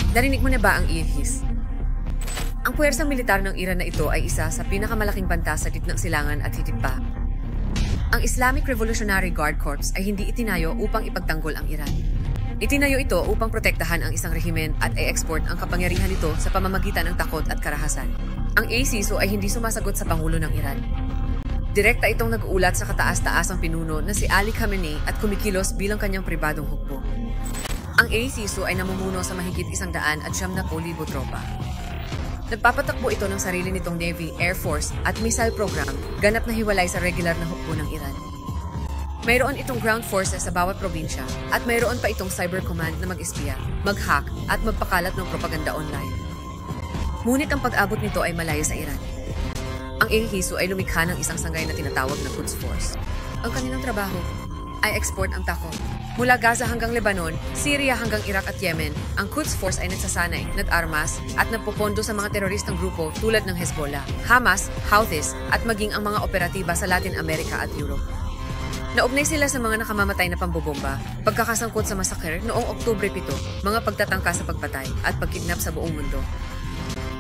Narinig mo na ba ang IHIS? Ang puwersang militar ng Iran na ito ay isa sa pinakamalaking banta sa gitnang silangan at higit pa. Ang Islamic Revolutionary Guard Corps ay hindi itinayo upang ipagtanggol ang Iran. Itinayo ito upang protektahan ang isang rehimen at i-export ang kapangyarihan nito sa pamamagitan ng takot at karahasan. Ang ACISO ay hindi sumasagot sa Pangulo ng Iran. Direkta itong nag-uulat sa kataas-taasang pinuno na si Ali Khamenei at kumikilos bilang kanyang pribadong hukbo. Ang ACISO ay namumuno sa mahigit 100,000 tropa. Nagpapatakbo ito ng sarili nitong Navy, Air Force at missile program, ganap na hiwalay sa regular na hukbo ng Iran. Mayroon itong ground forces sa bawat probinsya at mayroon pa itong cyber command na mag-espiya, mag-hack at magpakalat ng propaganda online. Ngunit ang pag-abot nito ay malayo sa Iran. Ang ACISO ay lumikha ng isang sangay na tinatawag na Quds Force. Ang kanilang trabaho ay export ang takot. Mula Gaza hanggang Lebanon, Syria hanggang Iraq at Yemen, ang Quds Force ay nagsasanay, nag-armas, at nagpopondo sa mga teroristang grupo tulad ng Hezbollah, Hamas, Houthis, at maging ang mga operatiba sa Latin America at Europe. Naugnay sila sa mga nakamamatay na pambobomba, pagkakasangkot sa massacre noong Oktubre 7, mga pagtatangka sa pagpatay, at pagkidnap sa buong mundo.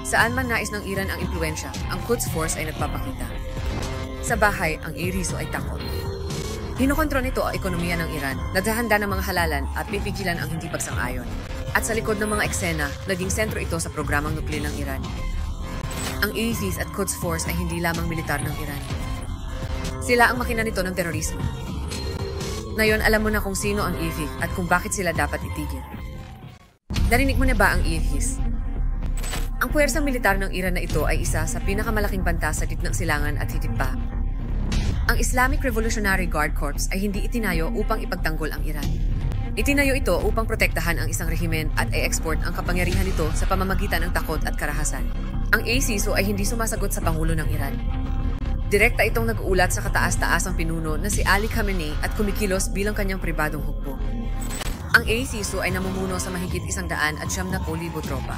Saan man nais ng Iran ang impluensya, ang Quds Force ay nagpapakita. Sa bahay, ang IRISO ay takot. Hinokontrol nito ang ekonomiya ng Iran, naghahanda ng mga halalan at pipigilan ang hindi pagsang-ayon. At sa likod ng mga eksena, naging sentro ito sa programang nuklear ng Iran. Ang ISIS at Quds Force ay hindi lamang militar ng Iran. Sila ang makina nito ng terorismo. Ngayon, alam mo na kung sino ang ISIS at kung bakit sila dapat itigil. Narinig mo na ba ang ISIS? Ang puwersang militar ng Iran na ito ay isa sa pinakamalaking banta sa gitnang silangan at higit pa. Ang Islamic Revolutionary Guard Corps ay hindi itinayo upang ipagtanggol ang Iran. Itinayo ito upang protektahan ang isang rehimen at i-export ang kapangyarihan nito sa pamamagitan ng takot at karahasan. Ang ACISO ay hindi sumasagot sa Pangulo ng Iran. Direkta itong nag-uulat sa kataas-taasang pinuno na si Ali Khamenei at kumikilos bilang kanyang pribadong hukbo. Ang ACISO ay namumuno sa mahigit 100,000 tropa.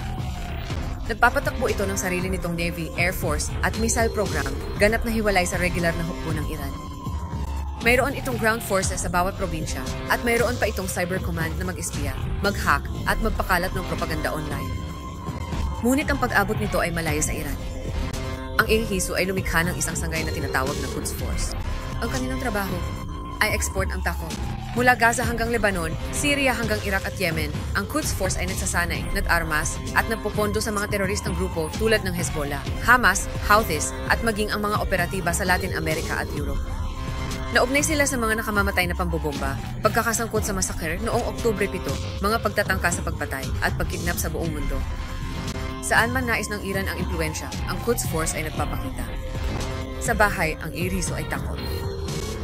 Nagpapatakbo ito ng sarili nitong Navy, Air Force at missile program, ganap na hiwalay sa regular na hukbo ng Iran. Mayroon itong ground forces sa bawat probinsya at mayroon pa itong cyber command na mag-espiya, mag-hack at magpakalat ng propaganda online. Ngunit ang pag-abot nito ay malayo sa Iran. Ang ACISO ay lumikha ng isang sangay na tinatawag na Quds Force. Ang kanilang trabaho ay export ang takot. Mula Gaza hanggang Lebanon, Syria hanggang Iraq at Yemen, ang Quds Force ay nagsasanay, nag-armas, at nagpopondo sa mga teroristang grupo tulad ng Hezbollah, Hamas, Houthis, at maging ang mga operatiba sa Latin America at Europe. Naugnay sila sa mga nakamamatay na pambobomba, pagkakasangkot sa massacre noong Oktubre 7, mga pagtatangka sa pagpatay, at pagkidnap sa buong mundo. Saan man nais ng Iran ang impluensya, ang Quds Force ay nagpapakita. Sa bahay, ang IRISO ay takot.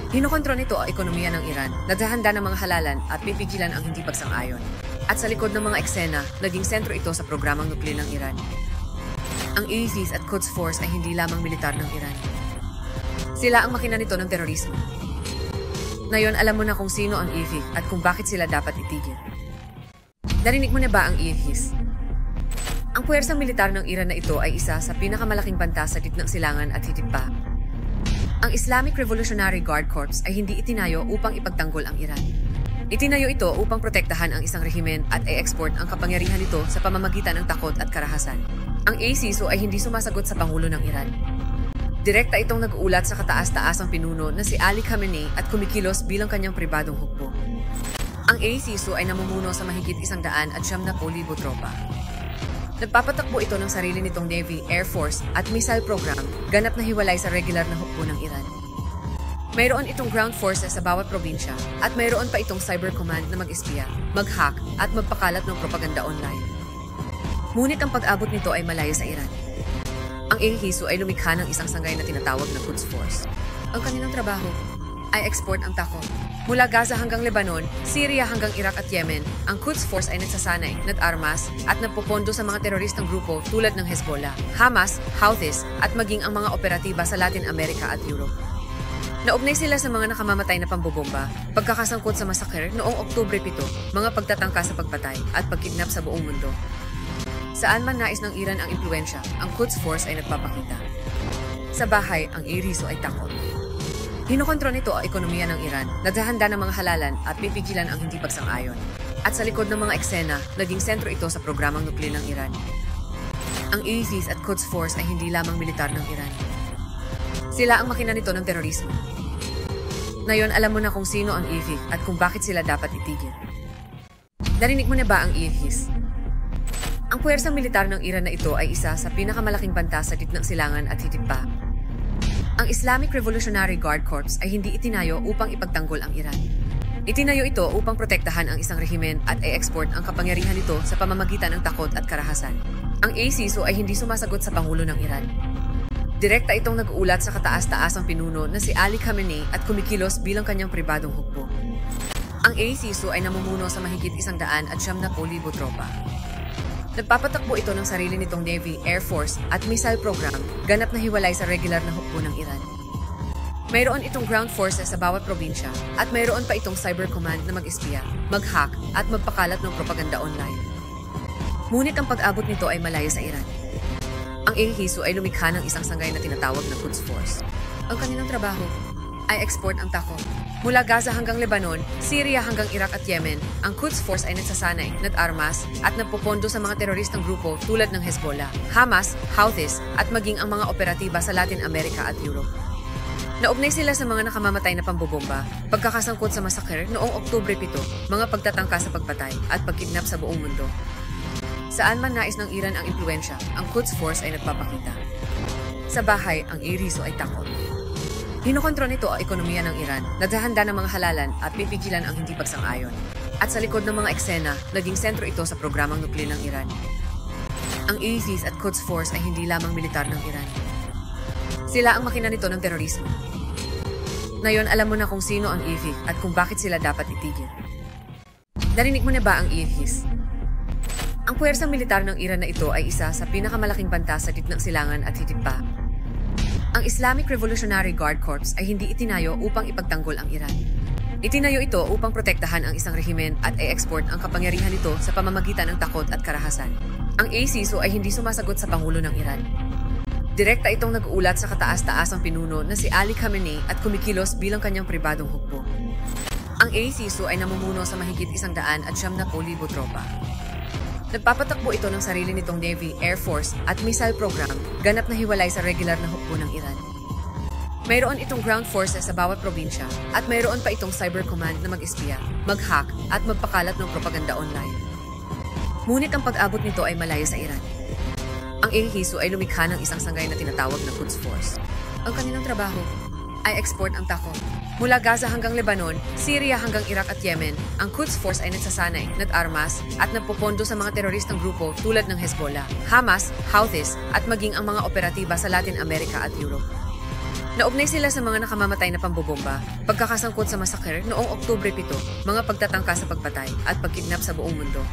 Hinokontrol nito ang ekonomiya ng Iran, naghahanda ng mga halalan at pipigilan ang hindi pagsang-ayon. At sa likod ng mga eksena, naging sentro ito sa programang nuklear ng Iran. Ang ISIS at Quds Force ay hindi lamang militar ng Iran. Sila ang makina nito ng terorismo. Ngayon, alam mo na kung sino ang ISIS at kung bakit sila dapat itigil. Narinig mo na ba ang ISIS? Ang puwersang militar ng Iran na ito ay isa sa pinakamalaking banta sa gitnang silangan at higit pa. Ang Islamic Revolutionary Guard Corps ay hindi itinayo upang ipagtanggol ang Iran. Itinayo ito upang protektahan ang isang rehimen at i-export ang kapangyarihan nito sa pamamagitan ng takot at karahasan. Ang ACISO ay hindi sumasagot sa Pangulo ng Iran. Direkta itong nag-uulat sa kataas-taasang pinuno na si Ali Khamenei at kumikilos bilang kanyang pribadong hukbo. Ang ACISO ay namumuno sa mahigit 100,000 tropa. Nagpapatakbo ito ng sarili nitong Navy, Air Force at missile program, ganap na hiwalay sa regular na hukbo ng Iran. Mayroon itong ground forces sa bawat probinsya at mayroon pa itong cyber command na mag-espiya, mag-hack at magpakalat ng propaganda online. Ngunit ang pag-abot nito ay malayo sa Iran. Ang ACISO ay lumikha ng isang sangay na tinatawag na Quds Force. Ang kanilang trabaho ay export ang takot. Mula Gaza hanggang Lebanon, Syria hanggang Iraq at Yemen, ang Quds Force ay nagsasanay, nag-armas, at nagpopondo sa mga teroristang grupo tulad ng Hezbollah, Hamas, Houthis, at maging ang mga operatiba sa Latin America at Europe. Naugnay sila sa mga nakamamatay na pambobomba, pagkakasangkot sa massacre noong Oktubre 7, mga pagtatangka sa pagpatay, at pagkidnap sa buong mundo. Saan man nais ng Iran ang impluensya, ang Quds Force ay nagpapakita. Sa bahay, ang IRISO ay takot. Hinokontrol nito ang ekonomiya ng Iran, naghahanda ng mga halalan at pipigilan ang hindi pagsang-ayon. At sa likod ng mga eksena, naging sentro ito sa programang nuklear ng Iran. Ang ISIS at Quds Force ay hindi lamang militar ng Iran. Sila ang makina nito ng terorismo. Ngayon, alam mo na kung sino ang ISIS at kung bakit sila dapat itigil. Narinig mo na ba ang ISIS? Ang puwersang militar ng Iran na ito ay isa sa pinakamalaking banta sa gitnang silangan at higit pa. Ang Islamic Revolutionary Guard Corps ay hindi itinayo upang ipagtanggol ang Iran. Itinayo ito upang protektahan ang isang rehimen at i-export ang kapangyarihan nito sa pamamagitan ng takot at karahasan. Ang ACSO ay hindi sumasagot sa Pangulo ng Iran. Direkta itong nag-uulat sa kataas-taasang pinuno na si Ali Khamenei at kumikilos bilang kanyang pribadong hukbo. Ang ACSO ay namumuno sa mahigit 100,000 tropa. Nagpapatakbo ito ng sarili nitong Navy, Air Force at missile program, ganap na hiwalay sa regular na hukbo ng Iran. Mayroon itong ground forces sa bawat probinsya at mayroon pa itong cyber command na mag-espiya, mag-hack at magpakalat ng propaganda online. Ngunit ang pag-abot nito ay malayo sa Iran. Ang ACSO ay lumikha ng isang sangay na tinatawag na Quds Force. Ang kanilang trabaho ay export ang tako. Mula Gaza hanggang Lebanon, Syria hanggang Iraq at Yemen, ang Quds Force ay nagsasanay, nag-armas at nagpopondo sa mga teroristang grupo tulad ng Hezbollah, Hamas, Houthis at maging ang mga operatiba sa Latin America at Europe. Naugnay sila sa mga nakamamatay na pambobomba, pagkakasangkot sa masakher noong Oktubre 7, mga pagtatangka sa pagpatay at pagkidnap sa buong mundo. Saan man nais ng Iran ang impluensya, ang Quds Force ay nagpapakita. Sa bahay, ang IRISO ay takot. Hinokontrol nito ang ekonomiya ng Iran, naghahanda ng mga halalan at pipigilan ang hindi pagsang-ayon. At sa likod ng mga eksena, naging sentro ito sa programang nuklear ng Iran. Ang ISIS at Quds Force ay hindi lamang militar ng Iran. Sila ang makina nito ng terorismo. Ngayon, alam mo na kung sino ang ISIS at kung bakit sila dapat itigil. Narinig mo na ba ang ISIS? Ang puwersang militar ng Iran na ito ay isa sa pinakamalaking banta sa gitnang silangan at higit pa. Ang Islamic Revolutionary Guard Corps ay hindi itinayo upang ipagtanggol ang Iran. Itinayo ito upang protektahan ang isang rehimen at i-export ang kapangyarihan nito sa pamamagitan ng takot at karahasan. Ang ACSO ay hindi sumasagot sa Pangulo ng Iran. Direkta itong nag-uulat sa kataas-taasang pinuno na si Ali Khamenei at kumikilos bilang kanyang pribadong hukbo. Ang ACSO ay namumuno sa mahigit 100,000 tropa. Nagpapatakbo ito ng sarili nitong Navy, Air Force at missile program, ganap na hiwalay sa regular na hukbo ng Iran. Mayroon itong ground forces sa bawat probinsya at mayroon pa itong cyber command na mag-espiya, mag-hack at magpakalat ng propaganda online. Ngunit ang pag-abot nito ay malayo sa Iran. Ang ACSO ay lumikha ng isang sangay na tinatawag na Quds Force. Ang kanilang trabaho ay export ang tako. Mula Gaza hanggang Lebanon, Syria hanggang Iraq at Yemen, ang Quds Force ay nagsasanay, nag-armas at nagpopondo sa mga teroristang grupo tulad ng Hezbollah, Hamas, Houthis at maging ang mga operatiba sa Latin America at Europe. Naugnay sila sa mga nakamamatay na pambobomba, pagkakasangkot sa masakher noong Oktubre 7, mga pagtatangka sa pagpatay at pagkidnap sa buong mundo.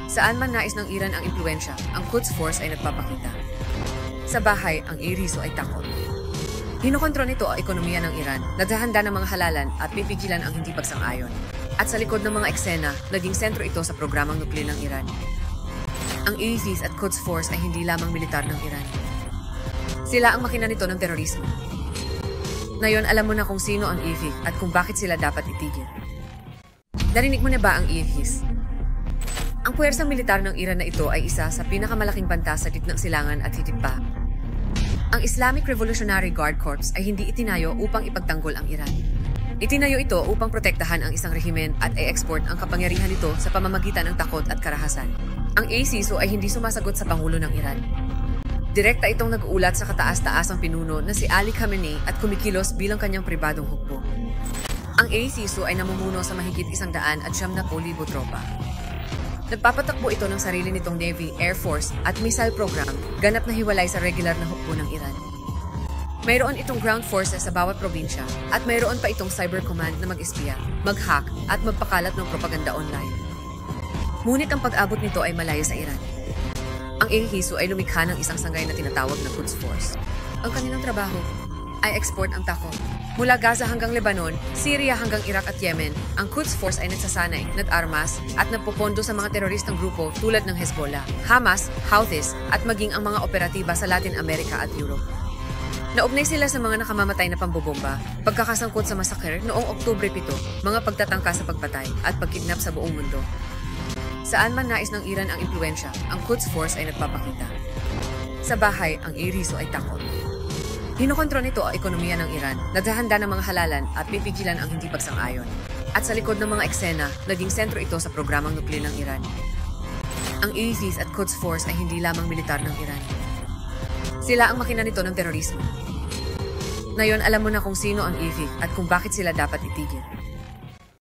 Saan man nais ng Iran ang impluensya, ang Quds Force ay nagpapakita. Sa bahay, ang IRISO ay takot. Hinokontrol nito ang ekonomiya ng Iran, naghahanda ng mga halalan at pipigilan ang hindi pagsang-ayon. At sa likod ng mga eksena, naging sentro ito sa programang nuklear ng Iran. Ang ISIS at Quds Force ay hindi lamang militar ng Iran. Sila ang makina nito ng terorismo. Ngayon, alam mo na kung sino ang ISIS at kung bakit sila dapat itigil. Narinig mo na ba ang ISIS? Ang puwersang militar ng Iran na ito ay isa sa pinakamalaking banta sa gitnang silangan at higit pa. Ang Islamic Revolutionary Guard Corps ay hindi itinayo upang ipagtanggol ang Iran. Itinayo ito upang protektahan ang isang rehimen at i-export ang kapangyarihan nito sa pamamagitan ng takot at karahasan. Ang ACSO ay hindi sumasagot sa Pangulo ng Iran. Direkta itong nag-uulat sa kataas-taasang pinuno na si Ali Khamenei at kumikilos bilang kanyang pribadong hukbo. Ang ACSO ay namumuno sa mahigit 100,000 tropa. Nagpapatakbo ito ng sarili nitong Navy, Air Force at missile program, ganap na hiwalay sa regular na hukbo ng Iran. Mayroon itong ground forces sa bawat probinsya at mayroon pa itong cyber command na mag-espiya, mag-hack at magpakalat ng propaganda online. Ngunit ang pag-abot nito ay malayo sa Iran. Ang ACSO ay lumikha ng isang sangay na tinatawag na Quds Force. Ang kanilang trabaho ay export ang tako. Mula Gaza hanggang Lebanon, Syria hanggang Iraq at Yemen, ang Quds Force ay nagsasanay, nag-armas at nagpopondo sa mga teroristang grupo tulad ng Hezbollah, Hamas, Houthis at maging ang mga operatiba sa Latin America at Europe. Naugnay sila sa mga nakamamatay na pambobomba, pagkakasangkot sa massacre noong Oktubre 7, mga pagtatangka sa pagpatay at pagkidnap sa buong mundo. Saan man nais ng Iran ang impluensya, ang Quds Force ay nagpapakita. Sa bahay, ang iriso ay takot. Hinokontrol nito ang ekonomiya ng Iran, naghahanda ng mga halalan at pipigilan ang hindi pagsang-ayon. At sa likod ng mga eksena, naging sentro ito sa programang nuklear ng Iran. Ang ISIS at Quds Force ay hindi lamang militar ng Iran. Sila ang makina nito ng terorismo. Ngayon alam mo na kung sino ang ISIS at kung bakit sila dapat itigil.